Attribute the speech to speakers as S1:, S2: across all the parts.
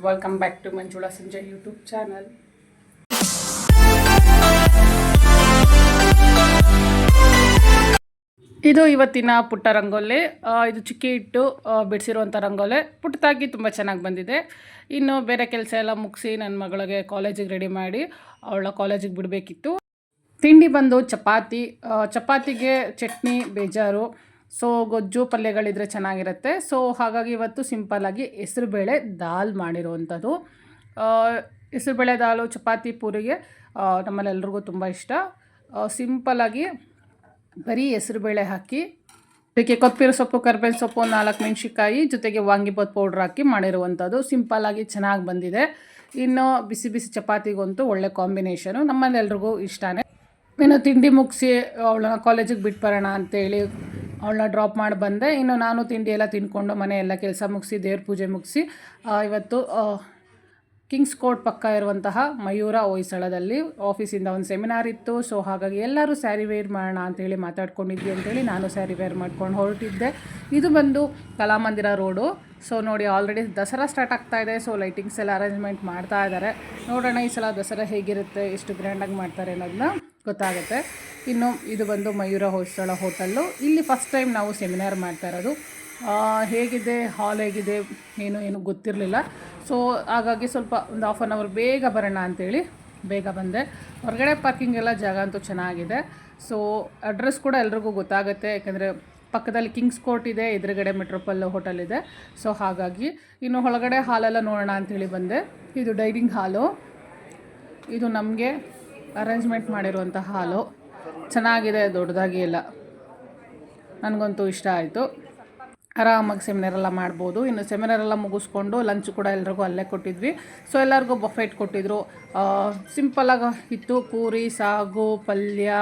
S1: Welcome back to Manjula Sanjay YouTube channel. ಇದು ಇವತ್ತಿನ ಪುಟ್ಟ ರಂಗೋಲೆ. ಇದು ಚಿಕ್ಕಿ ಇಟ್ಟು ಬಿಡಿಸಿರುವಂಥ ರಂಗೋಲೆ. ಪುಟ್ಟದಾಗಿ ತುಂಬ ಚೆನ್ನಾಗಿ ಬಂದಿದೆ. ಇನ್ನು ಬೇರೆ ಕೆಲಸ ಎಲ್ಲ ಮುಗಿಸಿ ನನ್ನ ಮಗಳಿಗೆ ಕಾಲೇಜಿಗೆ ರೆಡಿ ಮಾಡಿ ಅವಳ ಕಾಲೇಜಿಗೆ ಬಿಡಬೇಕಿತ್ತು. ತಿಂಡಿ ಬಂದು ಚಪಾತಿಗೆ ಚಟ್ನಿ ಬೇಜಾರು. ಸೊ ಗೊಜ್ಜು ಪಲ್ಯಗಳಿದ್ರೆ ಚೆನ್ನಾಗಿರುತ್ತೆ. ಸೊ ಹಾಗಾಗಿ ಇವತ್ತು ಸಿಂಪಲ್ಲಾಗಿ ಹೆಸರುಬೇಳೆ ದಾಲ್ ಮಾಡಿರುವಂಥದ್ದು. ಹೆಸರುಬೇಳೆ ದಾಲು ಚಪಾತಿ ಪೂರಿಗೆ ನಮ್ಮಲ್ಲೆಲ್ರಿಗೂ ತುಂಬ ಇಷ್ಟ. ಸಿಂಪಲ್ಲಾಗಿ ಬರೀ ಹೆಸರುಬೇಳೆ ಹಾಕಿ ಅದಕ್ಕೆ ಕೊತ್ತಂಬರಿ ಸೊಪ್ಪು, ಕರಿಬೇವು ಸೊಪ್ಪು, 4 ಮೆಣಸಿನ್ಕಾಯಿ ಜೊತೆಗೆ ವಾಂಗಿಬಾತ್ ಪೌಡ್ರ್ ಹಾಕಿ ಮಾಡಿರುವಂಥದ್ದು. ಸಿಂಪಲ್ಲಾಗಿ ಚೆನ್ನಾಗಿ ಬಂದಿದೆ. ಇನ್ನು ಬಿಸಿ ಬಿಸಿ ಚಪಾತಿಗಂತೂ ಒಳ್ಳೆ ಕಾಂಬಿನೇಷನು, ನಮ್ಮಲ್ಲೆಲ್ರಿಗೂ ಇಷ್ಟನೇ. ಇನ್ನು ತಿಂಡಿ ಮುಗಿಸಿ ಅವಳನ್ನ ಕಾಲೇಜಿಗೆ ಬಿಟ್ಟು ಬರೋಣ ಅಂತೇಳಿ ಅವಳನ್ನ ಡ್ರಾಪ್ ಮಾಡಿ ಬಂದೆ. ಇನ್ನು ನಾನು ತಿಂಡಿ ಎಲ್ಲ ತಿಂದ್ಕೊಂಡು ಮನೆ ಎಲ್ಲ ಕೆಲಸ ಮುಗಿಸಿ ದೇವ್ರ ಪೂಜೆ ಮುಗಿಸಿ ಇವತ್ತು ಕಿಂಗ್ಸ್ ಕೋರ್ಟ್ ಪಕ್ಕ ಇರುವಂತಹ ಮಯೂರ ಹೊಯ್ಸಳದಲ್ಲಿ ಆಫೀಸಿಂದ ಒಂದು ಸೆಮಿನಾರ್ ಇತ್ತು. ಸೊ ಹಾಗಾಗಿ ಎಲ್ಲರೂ ಸ್ಯಾರಿ ವೇರ್ ಮಾಡೋಣ ಅಂತೇಳಿ ಮಾತಾಡ್ಕೊಂಡಿದ್ವಿ ಅಂತೇಳಿ ನಾನು ಸ್ಯಾರಿ ವೇರ್ ಮಾಡ್ಕೊಂಡು ಹೊರಟಿದ್ದೆ. ಇದು ಬಂದು ಕಲಾಮಂದಿರ ರೋಡು. ಸೊ ನೋಡಿ, ಆಲ್ರೆಡಿ ದಸರಾ ಸ್ಟಾರ್ಟ್ ಆಗ್ತಾ ಇದೆ. ಸೊ ಲೈಟಿಂಗ್ಸ್ ಎಲ್ಲ ಅರೇಂಜ್ಮೆಂಟ್ ಮಾಡ್ತಾ ಇದ್ದಾರೆ. ನೋಡೋಣ ಈ ಸಲ ದಸರಾ ಹೇಗಿರುತ್ತೆ, ಎಷ್ಟು ಗ್ರ್ಯಾಂಡಾಗಿ ಮಾಡ್ತಾರೆ ಅನ್ನೋದನ್ನ ಗೊತ್ತಾಗುತ್ತೆ. ಇನ್ನು ಇದು ಬಂದು ಮಯೂರ ಹೊಯ್ಸಳ ಹೋಟೆಲ್ಲು. ಇಲ್ಲಿ ಫಸ್ಟ್ ಟೈಮ್ ನಾವು ಸೆಮಿನಾರ್ ಮಾಡ್ತಾ ಇರೋದು. ಹೇಗಿದೆ, ಹಾಲ್ ಹೇಗಿದೆ ಏನು ಗೊತ್ತಿರಲಿಲ್ಲ. ಸೊ ಹಾಗಾಗಿ ಸ್ವಲ್ಪ ಒಂದು ಹಾಫ್ ಆನ್ ಅವರ್ ಬೇಗ ಬರೋಣ ಅಂಥೇಳಿ ಬೇಗ ಬಂದೆ. ಹೊರಗಡೆ ಪಾರ್ಕಿಂಗ್ ಎಲ್ಲ ಜಾಗ ಅಂತೂ ಚೆನ್ನಾಗಿದೆ. ಸೊ ಅಡ್ರೆಸ್ ಕೂಡ ಎಲ್ರಿಗೂ ಗೊತ್ತಾಗುತ್ತೆ, ಯಾಕೆಂದರೆ ಪಕ್ಕದಲ್ಲಿ ಕಿಂಗ್ಸ್ ಕೋರ್ಟ್ ಇದೆ, ಎದುರುಗಡೆ ಮೆಟ್ರೋಪಲ್ ಹೋಟೆಲ್ ಇದೆ. ಸೊ ಹಾಗಾಗಿ ಇನ್ನು ಒಳಗಡೆ ಹಾಲೆಲ್ಲ ನೋಡೋಣ ಅಂಥೇಳಿ ಬಂದೆ. ಇದು ಡೈನಿಂಗ್ ಹಾಲು. ಇದು ನಮಗೆ ಅರೇಂಜ್ಮೆಂಟ್ ಮಾಡಿರುವಂಥ ಹಾಲು. ಚೆನ್ನಾಗಿದೆ, ದೊಡ್ಡದಾಗಿ ಎಲ್ಲ. ನನಗಂತೂ ಇಷ್ಟ ಆಯಿತು. ಆರಾಮಾಗಿ ಸೆಮಿನಾರೆಲ್ಲ ಮಾಡ್ಬೋದು. ಇನ್ನು ಸೆಮಿನಾರೆಲ್ಲ ಮುಗಿಸ್ಕೊಂಡು ಲಂಚ್ ಕೂಡ ಎಲ್ರಿಗೂ ಅಲ್ಲೇ ಕೊಟ್ಟಿದ್ವಿ. ಸೊ ಎಲ್ಲರಿಗೂ ಬಫೆಟ್ ಕೊಟ್ಟಿದ್ದರು. ಸಿಂಪಲ್ಲಾಗಿ ಇತ್ತು. ಪೂರಿ, ಸಾಗು, ಪಲ್ಯ,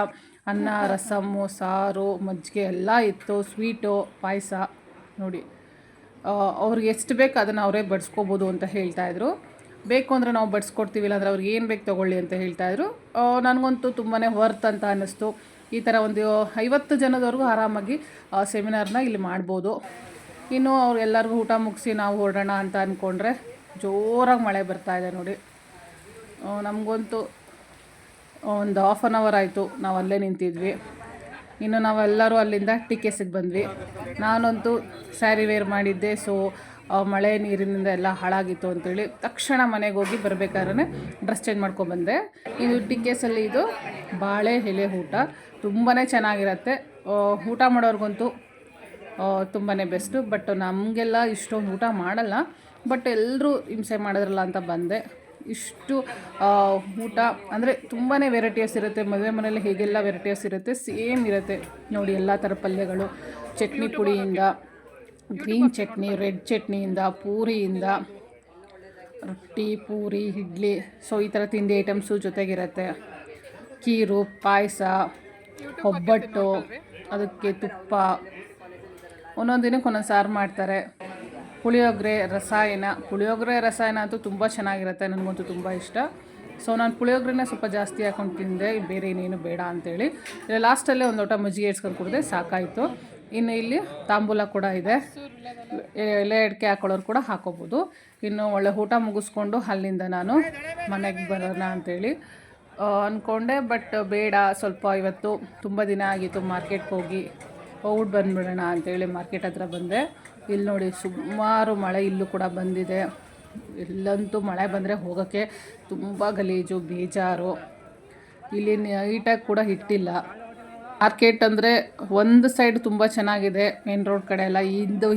S1: ಅನ್ನ, ರಸಮ್ಮು, ಸಾರು, ಮಜ್ಜಿಗೆ ಎಲ್ಲ ಇತ್ತು. ಸ್ವೀಟು, ಪಾಯಸ. ನೋಡಿ, ಅವ್ರಿಗೆ ಎಷ್ಟು ಬೇಕು ಅದನ್ನು ಅವರೇ ಬಡಿಸ್ಕೋಬೋದು ಅಂತ ಹೇಳ್ತಾಯಿದ್ರು. ಬೇಕು ಅಂದರೆ ನಾವು ಬಡಿಸ್ಕೊಡ್ತೀವಿ, ಇಲ್ಲಾಂದರೆ ಅವ್ರಿಗೆ ಏನು ಬೇಕು ತೊಗೊಳ್ಳಿ ಅಂತ ಹೇಳ್ತಾಯಿದ್ರು. ನನಗಂತೂ ತುಂಬಾ ವರ್ತ್ ಅಂತ ಅನ್ನಿಸ್ತು. ಈ ಥರ ಒಂದು 50 ಜನದವರೆಗೂ ಆರಾಮಾಗಿ ಸೆಮಿನಾರ್ನ ಇಲ್ಲಿ ಮಾಡ್ಬೋದು. ಇನ್ನು ಅವ್ರೆಲ್ಲರಿಗೂ ಊಟ ಮುಗಿಸಿ ನಾವು ಹೊರಡೋಣ ಅಂತ ಅಂದ್ಕೊಂಡ್ರೆ ಜೋರಾಗಿ ಮಳೆ ಬರ್ತಾಯಿದೆ ನೋಡಿ. ನಮಗಂತೂ ಒಂದು ಹಾಫ್ ಆನ್ ಅವರ್ ಆಯಿತು ನಾವು ಅಲ್ಲೇ ನಿಂತಿದ್ವಿ. ಇನ್ನು ನಾವೆಲ್ಲರೂ ಅಲ್ಲಿಂದ ಟಿಕೆಸಿಗೆ ಬಂದ್ವಿ. ನಾನಂತೂ ಸ್ಯಾರಿ ವೇರ್ ಮಾಡಿದ್ದೆ. ಸೊ ಮಳೆ ನೀರಿನಿಂದ ಎಲ್ಲ ಹಾಳಾಗಿತ್ತು ಅಂತೇಳಿ ತಕ್ಷಣ ಮನೆಗೆ ಹೋಗಿ ಬರಬೇಕಾದ್ರೆ ಡ್ರೆಸ್ ಚೇಂಜ್ ಮಾಡ್ಕೊಬಂದೆ. ಇದು ಟಿಕೆಸಲ್ಲಿ ಇದು ಬಾಳೆ ಎಲೆ ಊಟ ತುಂಬಾ ಚೆನ್ನಾಗಿರುತ್ತೆ. ಊಟ ಮಾಡೋರ್ಗಂತೂ ತುಂಬಾ ಬೆಸ್ಟು. ಬಟ್ ನಮಗೆಲ್ಲ ಇಷ್ಟೊಂದು ಊಟ ಮಾಡಲ್ಲ. ಬಟ್ ಎಲ್ಲರೂ ಹಿಂಸೆ ಮಾಡಿದ್ರಲ್ಲ ಅಂತ ಬಂದೆ. ಇಷ್ಟು ಊಟ ಅಂದರೆ ತುಂಬಾ ವೆರೈಟೀಸ್ ಇರುತ್ತೆ. ಮದುವೆ ಮನೆಯಲ್ಲಿ ಹೇಗೆಲ್ಲ ವೆರೈಟೀಸ್ ಇರುತ್ತೆ ಸೇಮ್ ಇರುತ್ತೆ ನೋಡಿ. ಎಲ್ಲ ಥರ ಪಲ್ಯಗಳು, ಚಟ್ನಿ ಪುಡಿಯಿಂದ, ಗ್ರೀನ್ ಚಟ್ನಿ, ರೆಡ್ ಚಟ್ನಿಯಿಂದ, ಪೂರಿಯಿಂದ, ರೊಟ್ಟಿ, ಪೂರಿ, ಇಡ್ಲಿ. ಸೊ ಈ ಥರ ತಿಂಡಿ ಐಟಮ್ಸು ಜೊತೆಗಿರುತ್ತೆ. ಕೀರು, ಪಾಯಸ, ಒಬ್ಬಟ್ಟು, ಅದಕ್ಕೆ ತುಪ್ಪ, ಒಂದೊಂದು ದಿನಕ್ಕೆ ಒಂದೊಂದು ಸಾರು ಮಾಡ್ತಾರೆ. ಪುಳಿಯೋಗರೆ, ರಸಾಯನ ಅಂತೂ ತುಂಬ ಚೆನ್ನಾಗಿರುತ್ತೆ. ನನಗಂತೂ ತುಂಬ ಇಷ್ಟ. ಸೊ ನಾನು ಪುಳಿಯೋಗರೆನೇ ಸ್ವಲ್ಪ ಜಾಸ್ತಿ ಹಾಕೊಂಡು ತಿಂದೆ, ಬೇರೆ ಇನ್ನೇನು ಬೇಡ ಅಂಥೇಳಿ. ಲಾಸ್ಟಲ್ಲೇ ಒಂದು ಲೋಟ ಮಜ್ಜಿಗೆ ಇಡ್ಸ್ಕೊಂಡು ಕುಡಿದೆ, ಸಾಕಾಯಿತು. ಇನ್ನು ಇಲ್ಲಿ ತಾಂಬೂಲ ಕೂಡ ಇದೆ. ಎಲೆ ಅಡಿಕೆ ಹಾಕೊಳ್ಳೋರು ಕೂಡ ಹಾಕೋಬೋದು. ಇನ್ನು ಒಳ್ಳೆ ಊಟ ಮುಗಿಸ್ಕೊಂಡು ಅಲ್ಲಿಂದ ನಾನು ಮನೆಗೆ ಬರೋಣ ಅಂಥೇಳಿ ಅಂದ್ಕೊಂಡೆ. ಬಟ್ ಬೇಡ, ಸ್ವಲ್ಪ ಇವತ್ತು ತುಂಬ ದಿನ ಆಗಿತ್ತು ಮಾರ್ಕೆಟ್ಗೆ ಹೋಗಿ ಬಂದುಬಿಡೋಣ ಅಂಥೇಳಿ ಮಾರ್ಕೆಟ್ ಹತ್ರ ಬಂದೆ. ಇಲ್ಲಿ ನೋಡಿ, ಸುಮಾರು ಮಳೆ ಇಲ್ಲೂ ಕೂಡ ಬಂದಿದೆ. ಇಲ್ಲಂತೂ ಮಳೆ ಬಂದರೆ ಹೋಗೋಕ್ಕೆ ತುಂಬ ಗಲೀಜು, ಬೇಜಾರು. ಇಲ್ಲಿ ನೀಟಾಗಿ ಕೂಡ ಇಟ್ಟಿಲ್ಲ. ಮಾರ್ಕೆಟ್ ಅಂದರೆ ಒಂದು ಸೈಡ್ ತುಂಬ ಚೆನ್ನಾಗಿದೆ, ಮೇನ್ ರೋಡ್ ಕಡೆ ಎಲ್ಲ.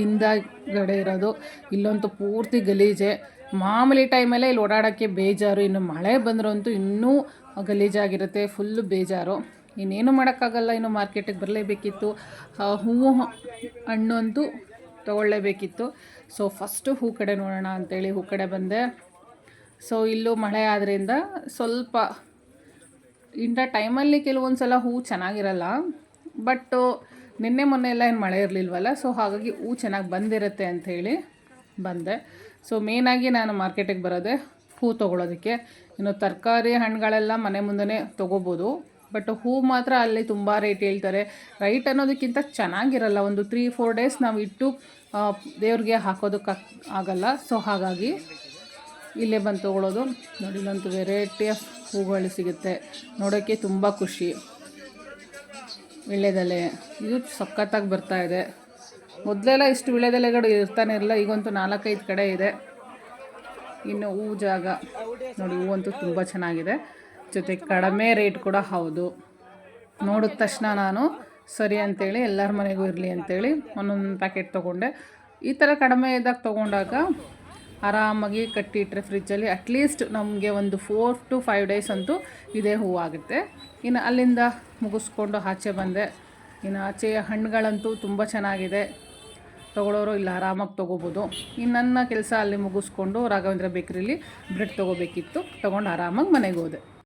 S1: ಹಿಂದಗಡೆ ಇರೋದು ಇಲ್ಲಂತೂ ಪೂರ್ತಿ ಗಲೀಜೆ. ಮಾಮೂಲಿ ಟೈಮಲ್ಲೇ ಇಲ್ಲಿ ಓಡಾಡೋಕ್ಕೆ ಬೇಜಾರು. ಇನ್ನು ಮಳೆ ಬಂದ್ರಂತೂ ಇನ್ನೂ ಗಲೀಜಾಗಿರುತ್ತೆ, ಫುಲ್ಲು ಬೇಜಾರು. ಇನ್ನೇನು ಮಾಡೋಕ್ಕಾಗಲ್ಲ. ಇನ್ನು ಮಾರ್ಕೆಟಿಗೆ ಬರಲೇಬೇಕಿತ್ತು. ಹೂವು ಹಣ್ಣು ಅಂತೂ ತೊಗೊಳ್ಳೇಬೇಕಿತ್ತು. ಸೊ ಫಸ್ಟು ಹೂ ಕಡೆ ನೋಡೋಣ ಅಂಥೇಳಿ ಹೂ ಕಡೆ ಬಂದೆ. ಸೊ ಇಲ್ಲೂ ಮಳೆ ಆದ್ದರಿಂದ ಸ್ವಲ್ಪ ಇಂಥ ಟೈಮಲ್ಲಿ ಕೆಲವೊಂದು ಸಲ ಹೂ ಚೆನ್ನಾಗಿರಲ್ಲ. ಬಟ್ಟು ನಿನ್ನೆ ಮೊನ್ನೆ ಎಲ್ಲ ಏನು ಮಳೆ ಇರಲಿಲ್ವಲ್ಲ. ಸೊ ಹಾಗಾಗಿ ಹೂ ಚೆನ್ನಾಗಿ ಬಂದಿರುತ್ತೆ ಅಂಥೇಳಿ ಬಂದೆ. ಸೊ ಮೇಯ್ನಾಗಿ ನಾನು ಮಾರ್ಕೆಟಿಗೆ ಬರೋದೆ ಹೂ ತೊಗೊಳೋದಕ್ಕೆ. ಇನ್ನು ತರಕಾರಿ ಹಣ್ಣುಗಳೆಲ್ಲ ಮನೆ ಮುಂದೆ ತೊಗೋಬೋದು. ಬಟ್ ಹೂ ಮಾತ್ರ ಅಲ್ಲಿ ತುಂಬ ರೇಟ್ ಹೇಳ್ತಾರೆ. ರೈಟ್ ಅನ್ನೋದಕ್ಕಿಂತ ಚೆನ್ನಾಗಿರಲ್ಲ. ಒಂದು 3-4 ಡೇಸ್ ನಾವು ಇಟ್ಟು ದೇವ್ರಿಗೆ ಹಾಕೋದಕ್ಕೆ ಆಗಲ್ಲ. ಸೊ ಹಾಗಾಗಿ ಇಲ್ಲೇ ಬಂದು ತೊಗೊಳ್ಳೋದು. ನೋಡಿ ಇಲ್ಲಂತೂ ವೆರೈಟಿ ಆಫ್ ಹೂಗಳು ಸಿಗುತ್ತೆ, ನೋಡೋಕ್ಕೆ ತುಂಬ ಖುಷಿ. ವೀಳ್ಯದೆಲೆ ಇದು ಸಖತ್ತಾಗಿ ಬರ್ತಾಯಿದೆ. ಮೊದಲೆಲ್ಲ ಇಷ್ಟು ವೀಳ್ಯದೆಲೆಗಳು ಇರ್ತಾನೆ ಇರಲಿಲ್ಲ, ಈಗಂತೂ 4-5 ಕಡೆ ಇದೆ. ಇನ್ನು ಹೂ ಜಾಗ ನೋಡಿ, ಹೂವಂತೂ ತುಂಬ ಚೆನ್ನಾಗಿದೆ, ಜೊತೆಗೆ ಕಡಿಮೆ ರೇಟ್ ಕೂಡ ಹೌದು. ನೋಡಿದ ತಕ್ಷಣ ನಾನು ಸರಿ ಅಂತೇಳಿ ಎಲ್ಲರ ಮನೆಗೂ ಇರಲಿ ಅಂತೇಳಿ ಒಂದೊಂದು ಪ್ಯಾಕೆಟ್ ತೊಗೊಂಡೆ. ಈ ಥರ ಕಡಿಮೆ ಇದ್ದಾಗ ತೊಗೊಂಡಾಗ ಆರಾಮಾಗಿ ಕಟ್ಟಿಟ್ರೆ ಫ್ರಿಜ್ಜಲ್ಲಿ ಅಟ್ಲೀಸ್ಟ್ ನಮಗೆ ಒಂದು 4 to 5 ಡೇಸ್ ಅಂತೂ ಇದೇ ಹೂವು ಆಗುತ್ತೆ. ಇನ್ನು ಅಲ್ಲಿಂದ ಮುಗಿಸ್ಕೊಂಡು ಆಚೆ ಬಂದೆ. ಇನ್ನು ಆಚೆಯ ಹಣ್ಣುಗಳಂತೂ ತುಂಬ ಚೆನ್ನಾಗಿದೆ, ತೊಗೊಳೋರು ಇಲ್ಲ ಆರಾಮಾಗಿ ತೊಗೋಬೋದು. ಇನ್ನು ನನ್ನ ಕೆಲಸ ಅಲ್ಲಿ ಮುಗಿಸ್ಕೊಂಡು ರಾಘವೇಂದ್ರ ಬೇಕ್ರಿಲಿ ಬ್ರೆಡ್ ತೊಗೋಬೇಕಿತ್ತು, ತೊಗೊಂಡು ಆರಾಮಾಗಿ ಮನೆಗೆ ಹೋದೆ.